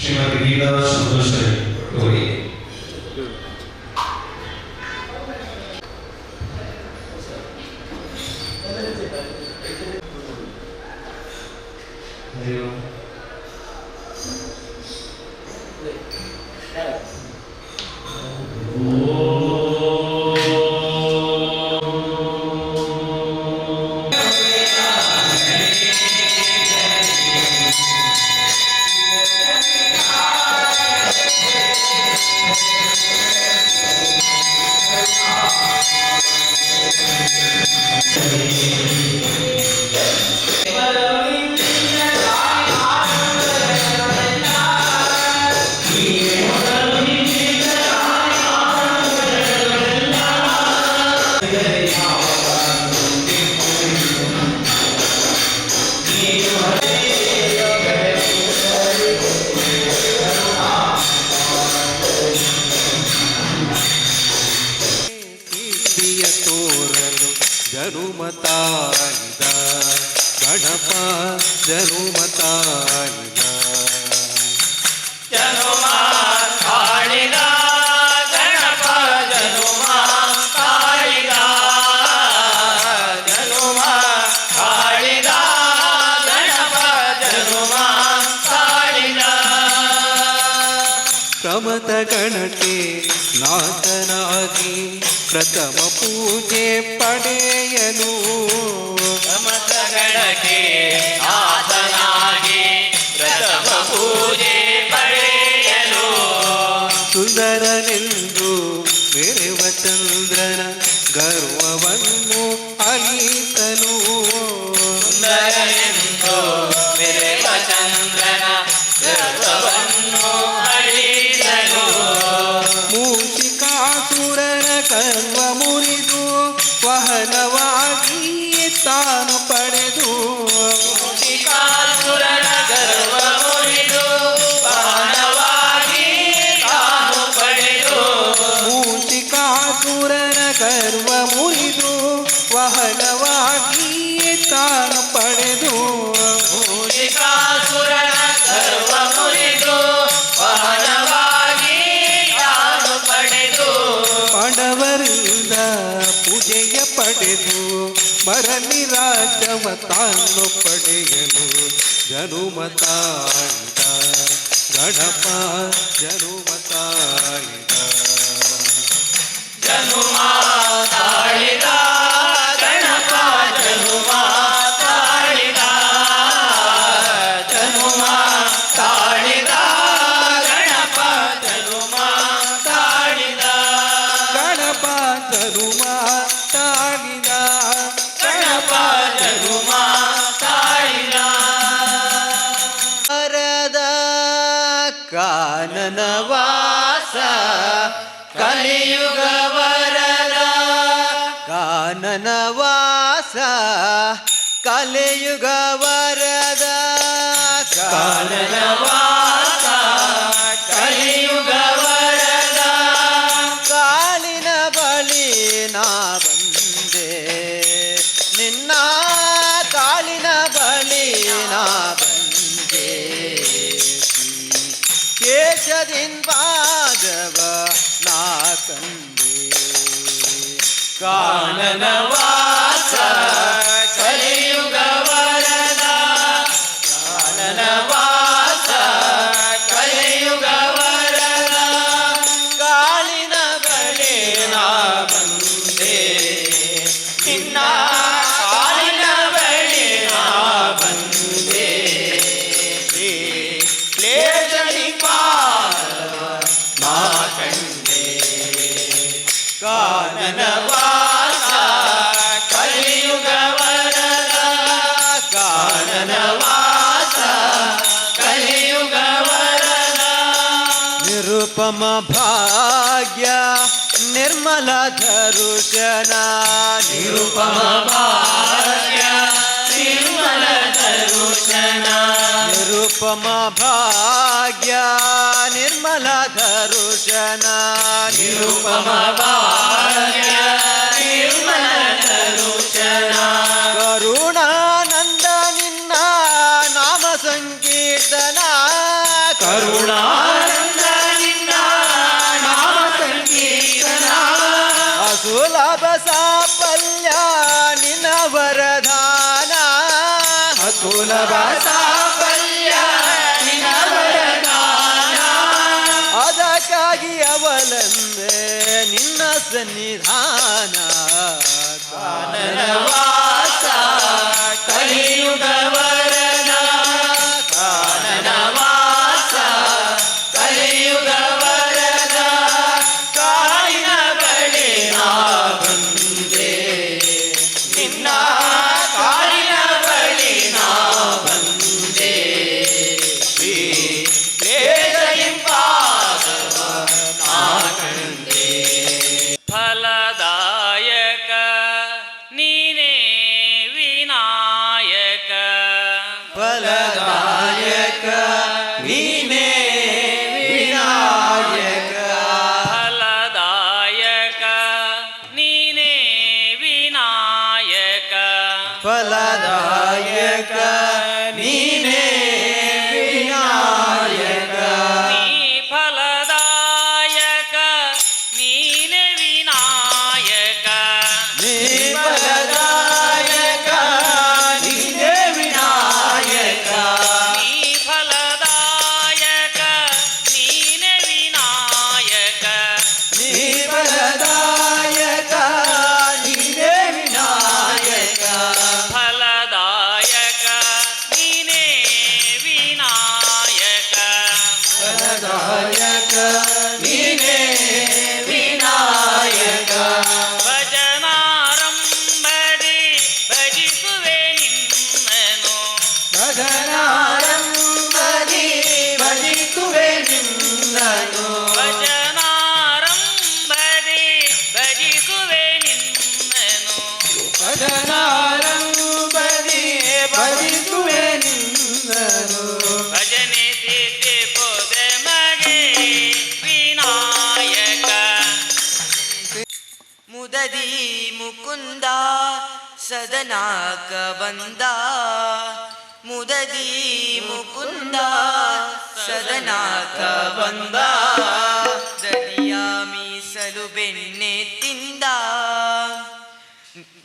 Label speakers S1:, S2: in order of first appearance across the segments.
S1: ಶ್ರೀಮತಿ ಗೀತಾ ಸಂತೋಷ ಅವರಿಗೆ.
S2: ತೋರಲು ಜನುಮತಾಯಿದ ಗಣಪ ಜನುಮತಾಯಿದ
S3: ಜನುಮ ತಾಳಿದ ಗಣಪ ಜನುಮ ತಾಳಿದ ಜನುಮ ತಾಳಿದ ಗಣಪ ಜನುಮ ತಾಳಿದ
S2: ಪ್ರಮಥ ಗಣಕ್ಕೆ ನಾಥನಾಗಿ ಪ್ರಥಮ ಪೂಜೆ ಪಡೆಯಲು
S3: ಪ್ರಮಥ ಗಣಕ್ಕೆ ನಾಥನಾಗಿ ಪ್ರಥಮ ಪೂಜೆ ಪಡೆಯಲು
S2: ಸುಂದರನೆಂದು ಮೆರೆವ ಚಂದ್ರನ ಗರ್ವವನ್ನು ಅಳಿಸಲು
S3: ಸುಂದರನೆಂದು ಮೆರೆವ ಚಂದ್ರನ ಗರ್ವವನ್ನು ಅಳಿಸಲು
S2: ಮೂಷಿಕಾಸುರನ ಕರ್ವ ಮುರಿದು ವಹನವಾಗಿ ತಾನು ಪಡೆದು
S3: ಮೂಷಿಕಾಸುರನ ಗರ್ವ ಮುರಿದು ವಾಹನವಾಗಿ ತಾನು ಪಡೆದು
S2: ಮೂಷಿಕಾಸುರನ ಗರ್ವ ಮುರಿದು ವಹನವಾಗಿ ತಾನು ಪಡೆದು
S3: ಮೂಷಿಕಾಸುರನ ಗರ್ವ ಮುರಿದು ವಾಹನವಾಗಿ ತಾನು ಪಡೆದು
S2: ಪಡವರಿಂದ ಪೂಜೆಯ ಪಡೆದು ಮರಳಿ ರಾಜವ ತಾನು ಪಡೆಯಲು ಜನುಮತಾಳಿದ ಗಣಪ ಜನುಮತಾಳಿದ
S3: ಜನುಮ ತಾಳಿದ ಗಣಪ ಜನುಮ ತಾಳಿದ ಜನುಮ ತಾಳಿದ ಗಣಪ ಜನುಮ ತಾಳಿದ
S2: ಗಣಪ ಜನುಮ ತಾಳಿದ
S3: ಗಣಪ ಜನುಮ ತಾಳಿದ
S4: ವರದ ಕಾನನ ವಾಸ ಕಲಿಯುಗ ವರದ ಕಾನನ ವಾಸ ಕಲಿಯುಗ ವರದ
S3: ಕಾನನ ವಾಸ ಕಲಿಯುಗ ವರದ
S4: ಕಾಲಿನ ಬಳಿ ನಾ ಬಂದೆ ನಿನ್ನ ಕಾಲಿನ ಬಳಿ ನಾ ಬಂದೆ ಕೇಶದಿಂದ ಪಾದವ ನಾ ಕಂಡೆ
S3: ಕಾನನ ವಾಸ ಕಲಿಯುಗ ವರದ ಕಾನನ ವಾಸ ಕಲಿಯುಗ ವರದ
S4: ಕಾಲಿನ ಬಳಿ
S3: ನಾ ಬಂದೆ ನಿನ್ನ ಕಾಲಿನ ಬಳಿ ನಾ ಬಂದೆ ಕ್ಲೇಶದಿ ಪಾದವ ನಾ ಕಂಡೆ ಕಾನನ ವಾಸ ಕಲಿಯುಗ ವರದ ಕಾನನ ವಾಸ ಕಲಿಯುಗ ವರದ
S4: ನಿರುಪಮ ಭಾಗ್ಯ ನಿರ್ಮಲ ಧರುಷನ
S3: ನಿರುಪಮ ಭಾಗ್ಯ ನಿರ್ಮಲ ದರುಶನ
S4: ನಿರುಪಮ ಭಾಗ್ಯ ನಿರ್ಮಲ ಧರುಷನ
S3: ನಿರುಪಮ ಭಾಗ್ಯ ನಿರ್ಮಲ ದರುಶನ
S4: ಕರುಣಾನಂದ ನಿನ್ನ ನಾಮ ಸಂಕೀರ್ತನ
S3: ಕರುಣಾನಂದ ನಿನ್ನ ನಾಮ ಸಂಕೀರ್ತನ
S4: ಸುಲಭ ಸಾಫಲ್ಯ ನಿನ್ನ ವರದಾನ
S3: ಸುಲಭ ಸಾಫಲ್ಯ ನಿನ್ನ ವರದಾನ
S4: ಅದಕ್ಕಾಗಿ ಅವಲಂಬೆ ನಿನ್ನ ಸನ್ನಿಧಾನ
S3: ಕಾನನವಾಸ ಕಲಿಯುಗ ವರನ ಕಾನನವಾಸ ಕಲಿಯುಗ ವರನ ಕಾಳಿನ ಬಳಿ ನಾ ಬಂದೆ ನಿನ್ನ ಕಾಳಿನ ಬಳಿ ನಾ ಬಂದೆ ವೇದ ಹಿಂಪಾದವ ನಾ ಕಂಡೆ ಫಲದಾಯಕ ನೀನೇ ವಿನಾಯಕ
S4: ಫಲದಾಯಕ ನೀನೇ ವಿನಾಯಕ
S3: ಫಲದಾಯಕ ನೀನೇ ವಿನಾಯಕ
S4: ಫಲದಾಯಕ ನೀನೇ ವಿನಾಯಕ
S3: ನೀ ಫಲದಾಯಕ ನೀನೇ ವಿನಾಯಕ
S4: ನೀ ಫಲದಾಯಕ ನೀನೇ ವಿನಾಯಕ
S3: ನೀ ಫಲದಾಯಕ ನೀನೇ ವಿನಾಯಕ
S4: ನೀ ಫಲದಾಯಕ ನೀನೇ ವಿನಾಯಕ
S3: ಫಲದಾಯಕ ನೀನೇ ವಿನಾಯಕ
S4: ಫಲದಾಯಕ ನೀನೇ ವಿನಾಯಕ
S3: ಭಜನಾರಂಭದಿ ಭಜಿಸುವೆ ನಿನ್ನನು
S4: ಭಜನಾರಂಭದಿ ಭಜಿಸುವೆ ನಿನ್ನನು
S3: ಭಜನಾರಂಭದಿ ಭಜಿಸುವೆ ನಿನ್ನನು
S4: ಭಜನಾರಂಭದಿ ಭಜಿಸುವೆ ನಿನ್ನನು
S3: ಭಜನೆ ಸಿದ್ಧಿ ಪೊದ ಮಗೆ ವಿನಾಯಕ
S5: ಮುದದಿ ಮುಕುಂದ ಸದನಾಕ ಬಂದ ಮುದದಿ ಮುಕುಂದ ಸದನಾಕ ಬಂದ ದದಿಯ ಮೀಸಲು ಬೆಣ್ಣೆ ತಿಂದ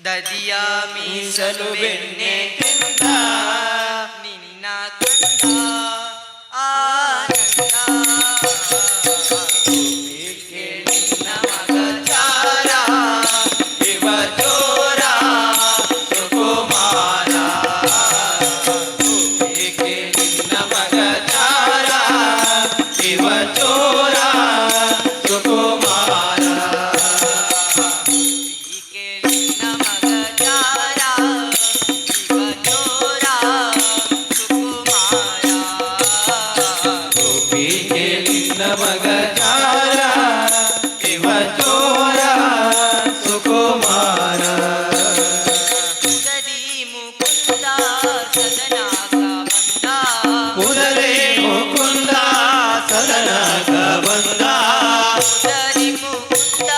S5: ದದಿಯ ಮೀಸಲು ಬೆಣ್ಣೆ ತಿಂದ ನಿನ್ನ ಕಂದ ಆನಂದ ನಿನ್ನ ಮಗ ಚಾರ ಇವ ಚೋರ ಸುಕುಮಾರ ಏಕೆ ನಿನ್ನ ಮಗ ಚಾರ ಇವ ಚೋರ ಸುಕುಮಾರ ಏಕೆ ನಿನ್ನ ಮಗ ಚಾರ ಇವ ಚೋರ ಸುಕುಮಾರ
S3: ಗೋಪಿಗೆ ನಿನ್ನ ಮಗ ಚಾರ ಇವ ಚೋರ ಸುಕುಮಾರ
S5: ಮುದದಿ ಮುಕುಂದ ಸದನಾಕ ಬಂದ
S3: ಮುದಲೇ ಮುಕುಂದ ಸದನಕ ಬಂದ
S5: ಮುದದಿ ಮುಕುಂದ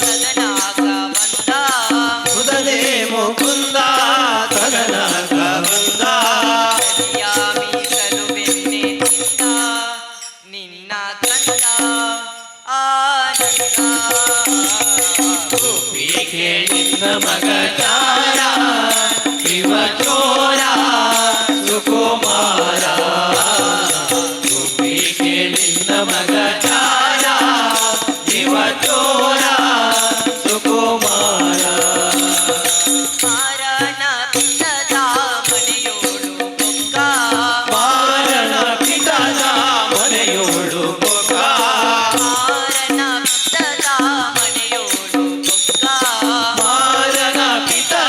S5: ಸದನಾಕ ಬಂದ
S3: ಮುದಲೇ ಮುಕುಂದ ಸದನಕ ಬಂದ
S5: ದದಿಯ ಮೀಸಲು ಬೆಣ್ಣೆ ತಿಂದ ನಿನ್ನ ಕಂದ ಆನಂದ
S3: ಗೋಪಿಗೆ ನಿನ್ನ ಮಗ ಚಾರ ಇವ ಚೋರ ಸುಕುಮಾರ ಗೋಪಿಗೆ ನಿನ್ನ ಮಗ ಚಾರ ಇವ ಚೋರ ಸುಕುಮಾರ
S5: ಮಾರನ ಪಿತದ ಮನೆಯೋಳು ಬೊಕ್ಕ
S3: ಮಾರಣ ಪಿತನ ಮನೆಯೋಳು ಬೊಕ್ಕ
S5: ಮಾರನ ಪಿತದ ಮನೆಯೋಳು ಬೊಕ್ಕ
S3: ಮಾರಣ ಪಿತನ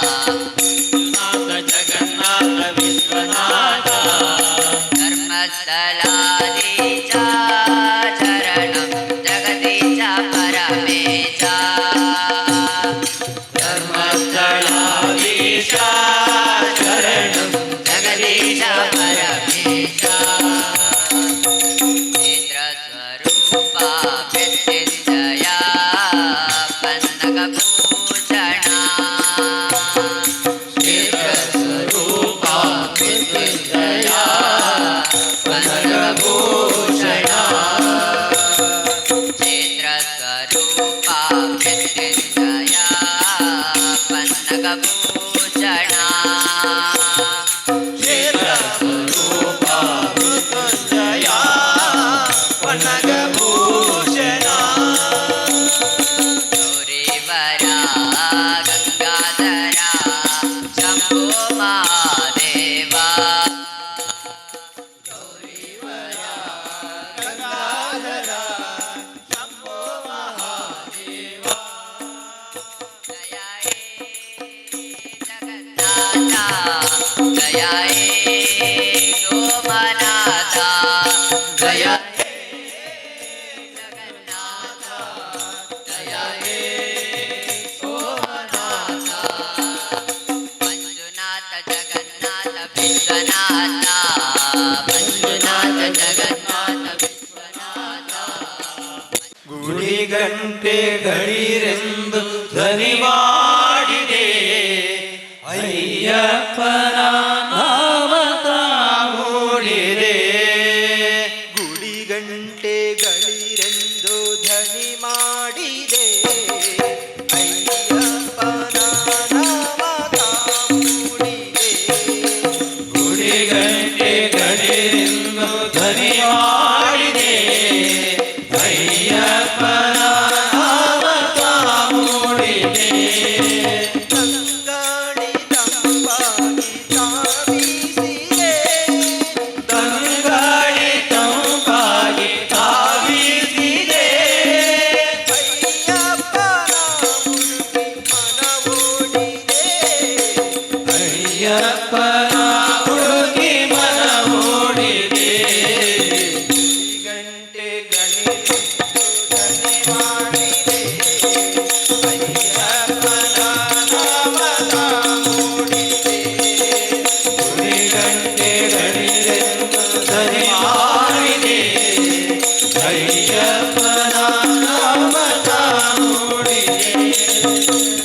S3: ನಾಥ ಜಗನ್ನಾಥ ವಿಶ್ವನಾಥ
S5: ಧರ್ಮಸ್ಥಳಾಧೀಶ ಶರಣಂ ಜಗದೀಶ ಪರಮೇಶ
S3: ಧರ್ಮಸ್ಥಳಾಧೀಶ ಶರಣಂ
S5: ಜಗದೀಶ ಪರಮೇಶ ಚಿತ್ರ ಸ್ವರೂಪ ಮೃತ್ಯುಂಜಯ ಪನ್ನಗಭೂಷಣ
S3: ಸ್ವರೂಪ ಮೃತ್ಯುಂಜಯ ಪನ್ನಗಭೂಷಣ
S5: ಚಿತ್ರ ಸ್ವರೂಪ ಮೃತ್ಯುಂಜಯ ಪನ್ನಗಭೂಷಣ
S3: ಸ್ವರೂಪ ಮೃತ್ಯುಂಜಯ ಪನ್ನಗಭೂಷಣ
S5: ಗೌರೀವರ ಗಂಗಾಧರ ಶಂಭೋ ಮಹಾದೇವ ಜಯ ಜಗನ್ನಾಥ ಜಯ ಸೋಮನಾಥ ಜಯ ಜಗನ್ನಾಥ ಜಯ ಸೋಮನಾಥ ಮಂಜುನಾಥ ಜಗನ್ನಾಥ ವಿಶ್ವನಾಥ ಮಂಜುನಾಥ ಜಗನ್ನಾಥ ವಿಶ್ವನಾಥ
S3: ಗುಡಿ ಗಂಟೆ ಗಡಿರೆಂದು ಧ್ವನಿ ಮಾಡಿದೆ ಅಯ್ಯಪ್ಪನ ನಾಮದ ಮೂಡಿದೆ
S4: ಗುಡಿ ಗಂಟೆಗಳಿರೆಂದು ಧ್ವನಿ ಮಾಡಿದೆ ಅಯ್ಯಪ್ಪನ ನಾಮದ ಮೂಡಿದೆ
S3: ಗುಡಿ ಗಂಟೆ ಗಡಿರೆಂದು ಧ್ವನಿ ಮಾಡಿದೆ ಅಯ್ಯಪ್ಪನ ನಾಮದ ಮೂಡಿದೆ
S4: ತಂಗಾಳಿ ತಂಪಾಗಿ ತಾವಿಸಿದೆ
S3: ತಂಗಾಳಿ ತಂಪಾಗಿ ತಾವಿಸಿದೆ
S4: ಅಯ್ಯಪ್ಪನ ಮುರುಗಿ ಮನವೋಡಿದೆ
S3: ಅಯ್ಯಪ್ಪನ ಹುಡುಗಿ ಮನ ಮೂಡಿದೆ
S4: ಗಂಟೆ ಗಣಿತ ಧ್ವನಿ ಮಾಡಿದೆ ಅಯ್ಯಪ್ಪನ ನಾಮದ ಮೂಡಿದೆ
S3: ಗುಡಿ ಗಂಟೆ ಗಡಿರೆಂದು ಧ್ವನಿ ಮಾಡಿದೆ ಅಯ್ಯಪ್ಪನ ನಾಮದ ಮೂಡಿದೆ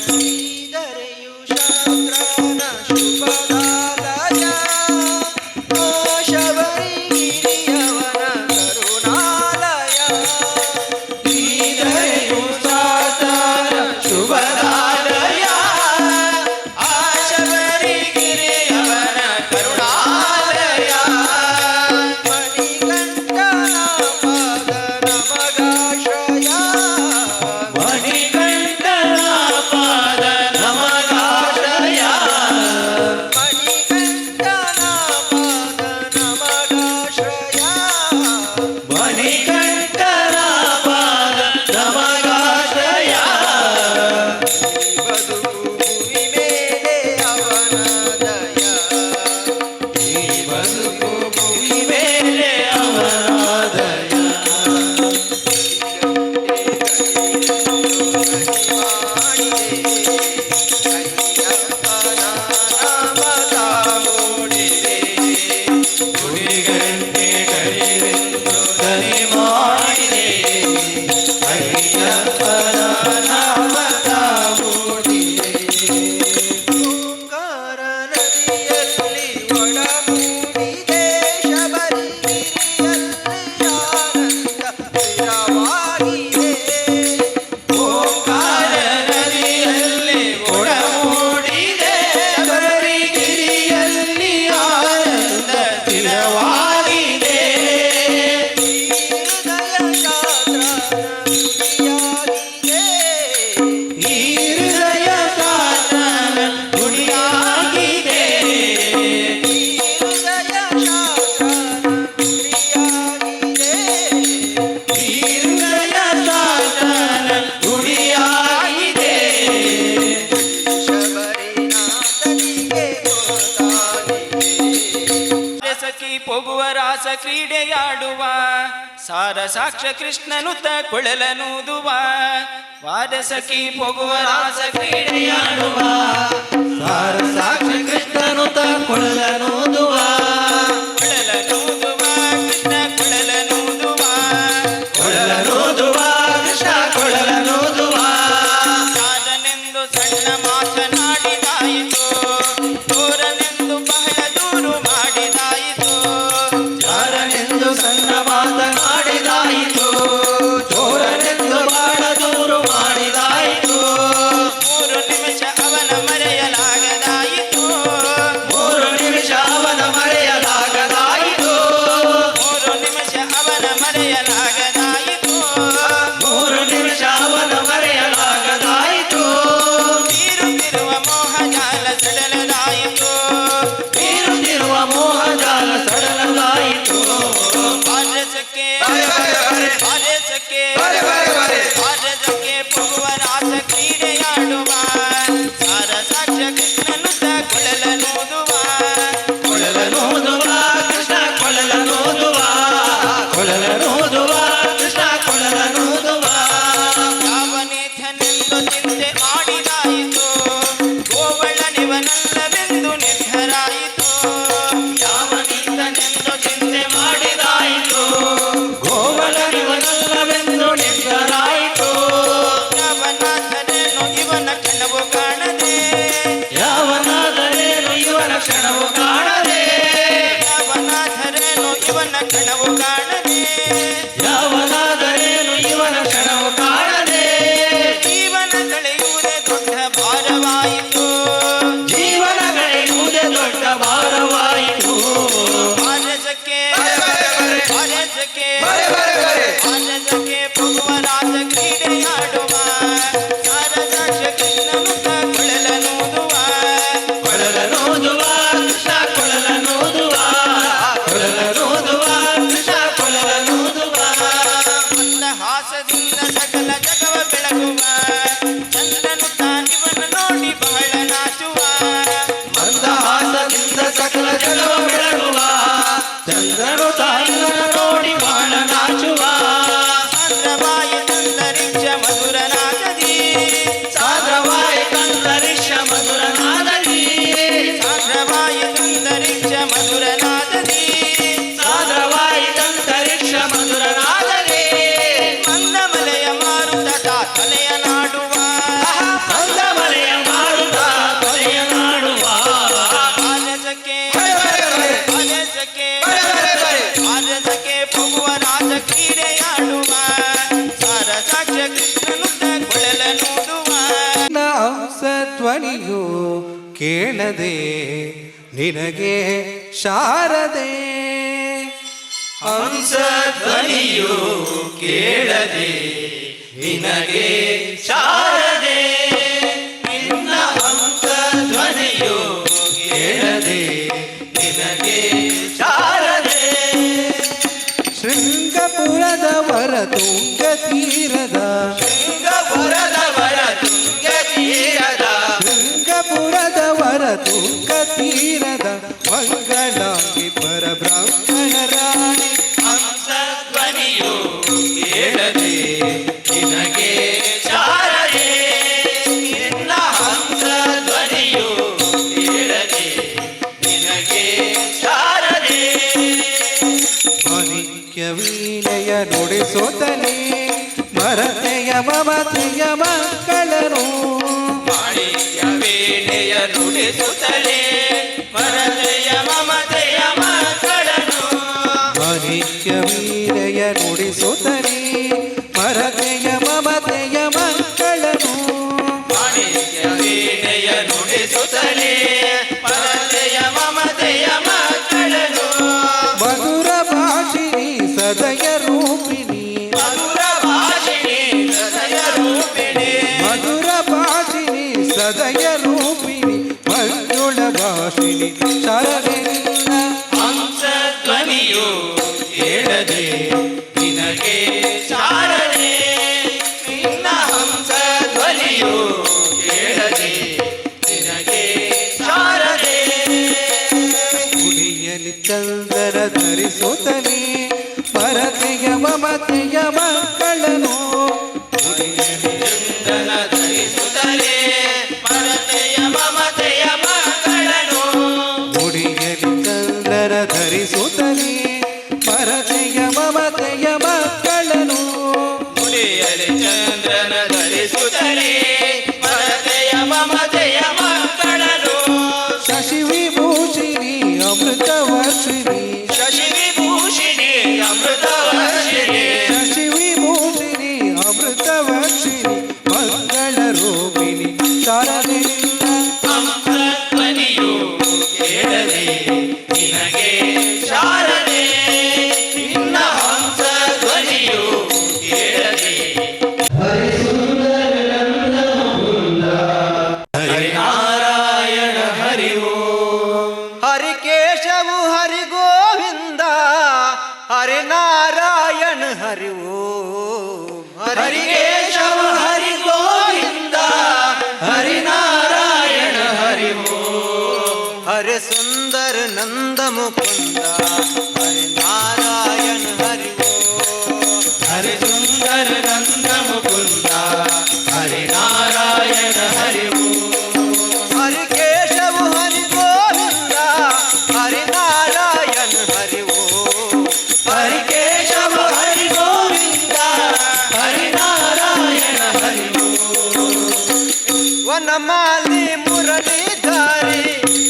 S4: ಶ್ರೀಧರೆಯು ಶಾಸ್ತ್ರನ ಶುಭದಾದ
S3: ಪೊಗುವ ರಾಸ ಕ್ರೀಡೆಯಾಡುವ ಸಾರ ಸಾಕ್ಷ ಕೃಷ್ಣನುತ ಕೊಳಲನೂದುವ ವಾರಸಖಿ ಪೊಗುವ ರಾಸ ಕ್ರೀಡೆಯಾಡುವ
S2: ಸಾರ ಸಾಕ್ಷ ಕೃಷ್ಣನುತ ಕೊಳಲನೂದುವ
S3: ಕೊಳಲನೂದುವ ಕೃಷ್ಣ ಕೊಳಲನೂದುವ
S2: ಕೊಳಲನೂದುವ ಕೃಷ್ಣ ಕೊಳಲನೂದುವ
S3: ಯಾರನೆಂದು ಸಣ್ಣ ಮಾತನಾಡಿದಾಯಿತು ದೂರನೆಂದು ಬಹಳ ದೂರು ಮಾಡಿದಾಯಿತು
S2: ಯಾರನೆಂದು ಸಣ್ಣ ಮಾತನಾಡಿದಾಯಿತು ಚೋರನೆಂದು ಬಾಳ ದೂರು ಮಾಡಿದಾಯಿತು
S3: 3 ನಿಮಿಷ ಅವನ ಮರೆಯಲಾಗದಾಯಿತು
S2: 3 ನಿಮಿಷ ಅವನ ಮರೆಯಲಾಗದಾಯಿತು
S3: 3 ನಿಮಿಷ ಅವನ ಮರೆಯಲಾಗದಾಯಿತು
S2: 3 ನಿಮಿಷ ಅವನ ಮರೆಯಲಾಗದಾಯಿತು
S3: ಬೀರುತ್ತಿರುವ ಮೋಹಜಾಲ ಸಡಲದಾಯಿತು
S2: ಬೀರುತ್ತಿರುವ ಮೋಹಜಾಲ ಸಡಲದಾಯಿತು
S3: ಪಾರಸಕ್ಕೆ ಪಾರಸಕ್ಕೆ ಪೊಗುವ ರಾಸ ಕ್ರೀಡೆಯಾಡುವ ಸಾರ ಸಾಕ್ಷ ಕೃಷ್ಣನುತ ಕೊಳಲನೂದುವ
S2: ಕೊಳಲನೂದುವ ಕೃಷ್ಣ ಕೊಳಲನೂದುವ ಕೊಳಲನೂದುವ ಕೃಷ್ಣ ಕೊಳಲನೂದುವ
S3: ಯಾವನೇಥನೆಂದು ಚಿಂತೆ ಮಾಡಿದಾಯಿತು ಗೋವಳನಿವನಲ್ಲವೆಂದು ನಿರ್ಧರಾಯಿತು
S2: ಯಾವನಿಂದನೆಂದು ಚಿಂತೆ ಮಾಡಿದಾಯಿತು ಗೋವಳನಿವನಲ್ಲವೆಂದು ನಿರ್ಧರಾಯಿತು
S3: ಯಾವನಾಥನೇನು ಇವನ ಕಣವು ಕಾಣದೆ
S2: ಯಾವನಾದರೇನು ಇವನ ಕ್ಷಣವು ಕಾಣದೆ
S3: ಯಾವನಾಥರೇನು ಇವನ ಕಣವು ಕಾಣದೆ
S2: ಯಾವನಾದರೇನು ಇವನ ಕ್ಷಣವು ಕಾಣದೆ
S3: ಜೀವನ ಕಳೆಯುವುದೇ ದೊಡ್ಡ ಭಾರವಾಯಿತು
S2: ಜೀವನಗಳೆಯುವುದೇ ದೊಡ್ಡ ಭಾರವಾಯಿತು
S3: ಪಾರಸಕ್ಕೆ ಪೊಗುವ ರಾಸ ಕ್ರೀಡೆಯಾಡುವ ಸಾರ ಸಾಕ್ಷ ಕೃಷ್ಣನುತ ಕೊಳಲನೂದುವ
S2: ಕೊಳಲನೂದುವ ಕೃಷ್ಣ ಕೊಳಲನೂದುವ ಕೊಳಲನೂದುವ ಕೃಷ್ಣ ಕೊಳಲನೂದುವ
S3: ಮಂದಹಾಸದಿಂದ ಸಕಲ ಜಗವ ಬೆಳಗುವ ಚಂದ್ರನು ತಾನಿವನ ನೋಡಿ ಬಹಳ ನಾಚುವ
S2: ಮಂದಹಾಸದಿಂದ ಸಕಲ ಜಗವ ಬೆಳಗುವ ಚಂದ್ರನು ತಾಯಿನ ನೋಡಿ ಬಾಳ ನಾಚುವ
S3: ಸಾಂದ್ರವಾಯಿತಂತರಿಕ್ಷ ಮಧುರನಾದದಿ
S2: ಸಾಂದ್ರವಾಯಿತಂತರಿಕ್ಷ ಮಧುರನಾದದಿ
S3: ಸಾಂದ್ರವಾಯಿತಂತರಿಕ್ಷ ಮಧುರನಾದದಿ
S2: ಸಾಂದ್ರವಾಯಿತಂತರಿಕ್ಷ ಮಧುರನಾದದಿ
S3: ಮಂದಮಲೆಯ ಮಾರುತದ ತಲೆಯ ನಾಡುವ
S2: ಮಂದಮಲೆಯ ಮಾರುತ ತಲೆಯ ನಾಡುವ
S3: ಪಾರಸಕ್ಕೆ ಪೊಗುವ ರಾಸ ಕ್ರೀಡೆಯಾಡುವ ಸಾರ ಸಾಕ್ಷ ಕೃಷ್ಣನುತ ಕೊಳಲನೂದುವ
S2: ಧ್ವನಿಯು ಕೇಳದೆ ನಿನಗೆ ಶಾರದೆ ಹಂಸ ಧ್ವನಿಯು ಕೇಳದೆ ನಿನಗೆ ಶಾರದೆ ನಿನ್ನ ಹಂಸ ಧ್ವನಿಯು ಕೇಳದೆ ನಿನಗೆ ಶಾರದೆ ಶೃಂಗಪುರದವರ ತುಂಗ ತೀರದ
S4: ಶೃಂಗಪುರದವರ ತುಂಗ ತೀರದ
S2: ಶೃಂಗಪುರದವರ ತುಂಗ ತೀರದ ಮಂಗಳಾಂಗಿ ಪರಬ್ರಾಹ್ಮಣ ರಾಣಿ
S4: ಹಂಸ ಧ್ವನಿಯು ಕೇಳದೆ ನಿನಗೆ ಶಾರದೆ ನಿನ್ನ ಹಂಸ ಧ್ವನಿಯು ಕೇಳದೆ ನಿನಗೆ ಶಾರದೆ
S2: ಮಾಣಿಕ್ಯ ವೀಣೆಯ ನುಡಿಸುತ್ತಲೇ ಮರತೆಯ ಮಮತೆಯ ಮಕ್ಕಳನು
S4: ಮಾಣಿಕ್ಯ ವೇಣೆಯ ನುಡಿಸುತ್ತಲೇ ಮರತೆಯ ಮಮತೆಯ ಮಕ್ಕಳನು
S2: ಮಾಣಿಕ್ಯ ವೀಣೆಯ ನುಡಿಸುತ್ತಲೇ ಮರತೆಯ ಮಮತೆಯ ಮಕ್ಕಳನು
S4: ಮಾಣಿಕ್ಯ ವೇಣೆಯ ನುಡಿಸುತ್ತಲೇ ಮರತೆಯ ಮಮತೆಯ ಮಕ್ಕಳನು
S2: ಮಧುರ ಭಾಷಿಣಿ ಸದಯ ರೂಪಿಣಿ
S4: ಮಧುರ ಭಾಷಿಣಿ ಹೃದಯ ರೂಪಿಣಿ
S2: ಮಧುರ ಭಾಷಿಣಿ ಸದಯ ರೂಪಿಣಿ ಮಂಜುಳ ಧರಿಸುತ್ತಲೇ ಪರತೆಯ ಮಮತೆಯ ಮಕ್ಕಳನು
S4: ಚಂದ್ರನ ಧರಿಸುತ್ತಲೇ ಪರತೆಯ ಮಮತೆಯ ಮಕ್ಕಳನು
S2: ಮುಡಿಯಲಿ ಚಂದ್ರರ ಧರಿಸುತ್ತಲೇ ಪರತೆಯ ಮಮತೆಯ ಮಕ್ಕಳನು
S4: ಮುಡಿಯಲಿ ಚಂದ್ರನ ಧರಿಸುತ್ತಲೇ ಪರತೆಯ ಮಮತೆಯ ಮಕ್ಕಳನು
S2: ಶಶಿ ವಿಭೂಷಿಣಿ ಅಮೃತ ವರ್ಷಿಣಿ
S4: ಶಶಿ ವಿಭೂಷಿಣಿ ಅಮೃತ ವರ್ಷಿಣಿ
S2: ಶಶಿ ವಿಭೂಷಿಣಿ ಅಮೃತ ವರ್ಷಿಣಿ ಮಂಗಳ ರೂಪಿಣಿ ಶಾರದೆ
S4: ಧ್ವನಿಯು ಕೇಳದೆ ನಿನಗೆ ಶಾರದೆ ನಿನ್ನ ಹಂಸ ಧ್ವನಿಯು ಕೇಳದೆ ಹರಿನಾರಾಯಣ ಹರಿ ಓಂ
S3: ಹರಿಕೇಶವು ಹರಿ ಗೋವಿಂದ ಹರಿನಾರಾಯಣ ಹರಿ ಓಂ
S4: ಹರಿಕೇಶವ ಹರಿ ಗೋವಿಂದ ಹರಿನಾರಾಯಣ ಹರಿ ಓಂ
S3: ಹರಿ ಸುಂದರ ನಂದ ಮುಕುಂದ ಹರಿನಾರಾಯಣ ಹರಿ ಓಂ
S4: ಹರಿ ಸುಂದರ ನಂದ ಮುಕುಂದ ಹರಿನಾರಾಯಣ ಹರಿ ಓಂ
S3: ಹರಿಕೇಶವು ಹರಿ ಗೋವಿಂದ ಹರಿನಾರಾಯಣ ಹರಿ ಓಂ
S4: ಹರಿಕೇಶವ ಹರಿ ಗೋವಿಂದ ಹರಿನಾರಾಯಣ ಹರಿ ಓಂ
S3: ವನಮಾಲಿ ಮುರಳೀಧಾರಿ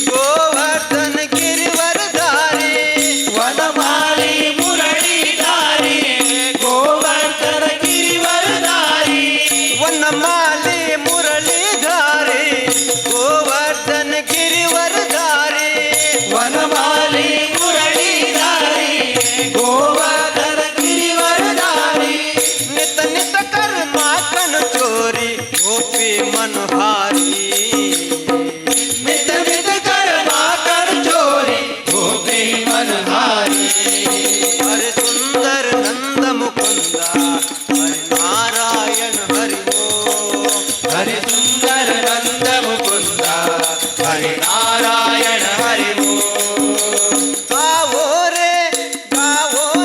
S3: ಗೋವರ್ಧನ ಗಿರಿವರಧಾರಿ
S4: ವನಮಾಲಿ ಮುರಳೀಧಾರಿ ಗೋವರ್ಧನ ಗಿರಿವರಧಾರಿ
S3: ವನಮಾಲಿ ಮುರಳೀಧಾರಿ ಗೋವರ್ಧನ ಗಿರಿವರಧಾರಿ
S4: ವನಮಾಲಿ ಮುರಳೀಧಾರಿ ಗೋವರ್ಧನ ಗಿರಿವರಧಾರಿ
S3: ನಿತ ನಿತ ಕರ್ಮ ಕನು ಚೋರಿ ಗೋಪಿ ಮನೋಹಾರಿ
S4: ಮಿತ ಮಿತ ಕರ್ಮ ಕರ್ ಚೋರಿ ಗೋಪಿ ಮನಹಾರಿ
S3: ಹರಿ ಸುಂದರ ನಂದ ಮುಕುಂದ ಹರಿನಾರಾಯಣ ಹರಿ ಓಂ
S4: ಹರಿ ಸುಂದರ ನಂದ ಮುಕುಂದ ಹರಿನಾರಾಯಣ ಹರಿ ಓಂ
S3: गाओ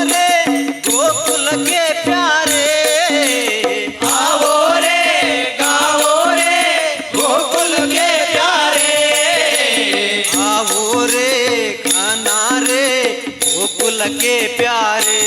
S3: रे गोकुल के प्यारे
S4: आवो रे गाओ रे गोकुल के प्यारे
S3: आओ रे खाना रे गोकुल के प्यारे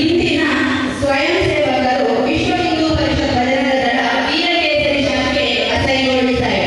S6: ಇಂದಿನ ಸ್ವಯಂ ಸೇವಕರು ವಿಶ್ವ ಹಿಂದೂ ಪರಿಷತ್ ಭಜನಾ ದಳ ವೀರಕೇಸರಿ ಶಾಖೆ ಅಸಹ್ಯಗೊಳಿಸಿದ್ದಾರೆ.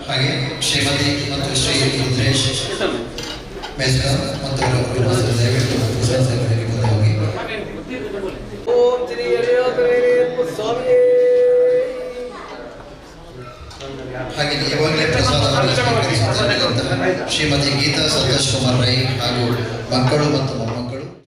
S1: ಹಾಗೆ ಶ್ರೀಮತಿ ಮತ್ತು ಶ್ರೀ ರುದ್ರೇಶ್ ಮೇಸ್ಕಾ ಮತ್ತು ಅವರ ಕುಟುಂಬಸ್ಥರು ದಯವಿಟ್ಟು ಕುಶಲಸೇವಕರಿಗೆ ಮುಂದೆ ಹೋಗಿ. ಹಾಗೆ ಇವಾಗಲೇ ಪ್ರಸಾದವನ್ನು ಸ್ವೀಕರಿಸುತ್ತಿರುವಂತಹ ಶ್ರೀಮತಿ ಗೀತಾ ಸಂತೋಷ್ ಕುಮಾರ್ ರೈ ಹಾಗೂ ಮಕ್ಕಳು ಮತ್ತು